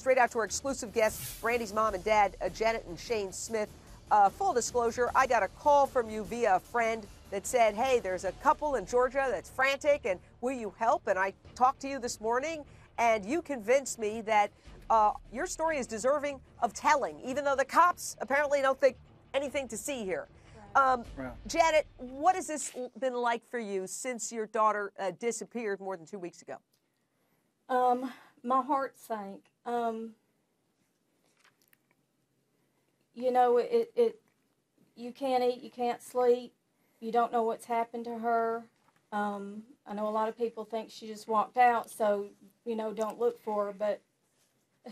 straight out to our exclusive guests, Brandy's mom and dad, Janet and Shane Smith. Full disclosure, I got a call from you via a friend that said, hey, there's a couple in Georgia that's frantic, and will you help? And I talked to you this morning, and you convinced me that your story is deserving of telling, even though the cops apparently don't think anything to see here. Janet, what has this been like for you since your daughter disappeared more than 2 weeks ago? My heart sank. You know, you can't eat, you can't sleep, you don't know what's happened to her. I know a lot of people think she just walked out, so, you know, don't look for her, but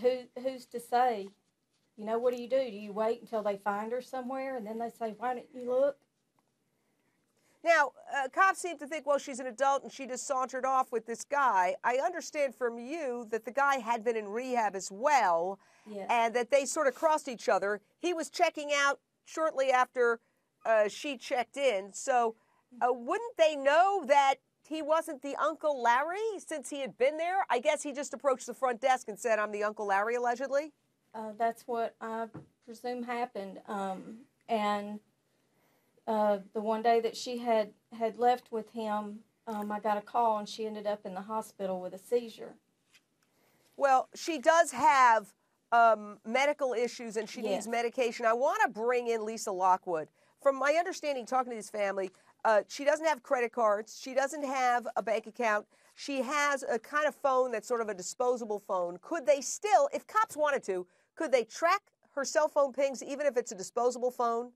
who's to say? You know, what do? Do you wait until they find her somewhere, and then they say, why didn't you look? Now, cops seem to think, well, she's an adult and she just sauntered off with this guy. I understand from you that the guy had been in rehab as well, Yes. and that they sort of crossed each other. He was checking out shortly after she checked in. So wouldn't they know that he wasn't the Uncle Larry since he had been there? I guess he just approached the front desk and said, I'm the Uncle Larry, allegedly? That's what I presume happened. The one day that she had left with him, I got a call, and she ended up in the hospital with a seizure. Well, she does have medical issues, and she needs medication. I want to bring in Lisa Lockwood. From my understanding, talking to this family, she doesn't have credit cards. She doesn't have a bank account. She has a kind of phone that's sort of a disposable phone. Could they still, if cops wanted to, could they track her cell phone pings even if it's a disposable phone?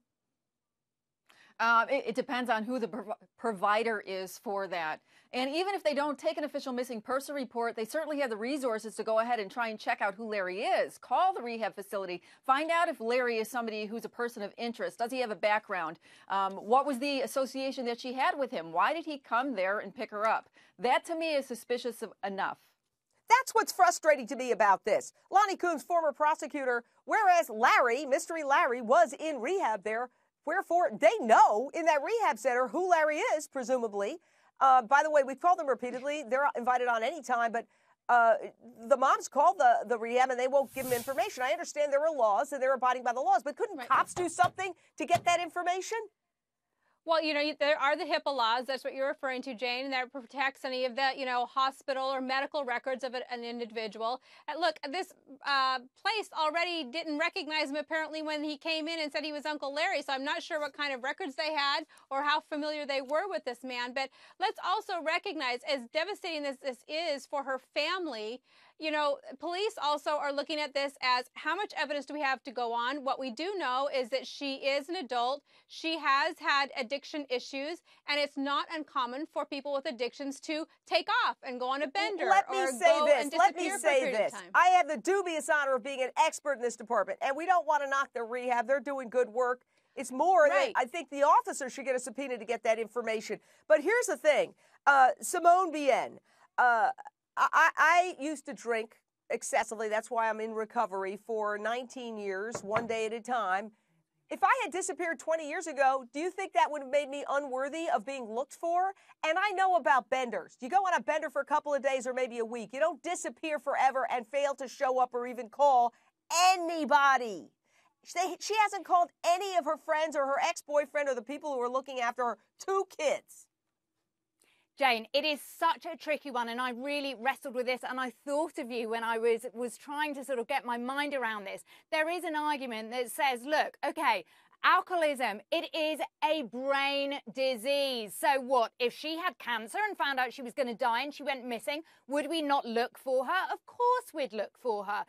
It depends on who the provider is for that. And even if they don't take an official missing person report, they certainly have the resources to go ahead and try and check out who Larry is. Call the rehab facility. Find out if Larry is somebody who's a person of interest. Does he have a background? What was the association that she had with him? Why did he come there and pick her up? That, to me, is suspicious enough. That's what's frustrating to me about this. Lonnie Coombs, former prosecutor, whereas Larry, Mystery Larry, was in rehab there, wherefore they know in that rehab center who Larry is, presumably. By the way, we've called them repeatedly. They're invited on any time, but the moms called the rehab and they won't give them information. I understand there are laws and they're abiding by the laws, but couldn't cops do something to get that information? Well, you know, there are the HIPAA laws. That's what you're referring to, Jane, and that protects any of the, you know, hospital or medical records of an individual. Look, this place already didn't recognize him apparently when he came in and said he was Uncle Larry, so I'm not sure what kind of records they had or how familiar they were with this man. But let's also recognize, as devastating as this is for her family, you know, police also are looking at this as how much evidence do we have to go on? What we do know is that she is an adult. She has had addiction issues, and it's not uncommon for people with addictions to take off and go on a bender or go and disappear for a period of time. I have the dubious honor of being an expert in this department, and we don't want to knock the rehab. They're doing good work. It's more that I think the officer should get a subpoena to get that information. But here's the thing. Simone Bien, I used to drink excessively. That's why I'm in recovery for 19 years, one day at a time. If I had disappeared 20 years ago, do you think that would have made me unworthy of being looked for? And I know about benders. You go on a bender for a couple of days or maybe a week. You don't disappear forever and fail to show up or even call anybody. She hasn't called any of her friends or her ex-boyfriend or the people who are looking after her 2 kids. Jane, it is such a tricky one, and I really wrestled with this, and I thought of you when I was trying to sort of get my mind around this. There is an argument that says, look, okay, alcoholism, it is a brain disease. So what, if she had cancer and found out she was going to die and she went missing, would we not look for her? Of course we'd look for her.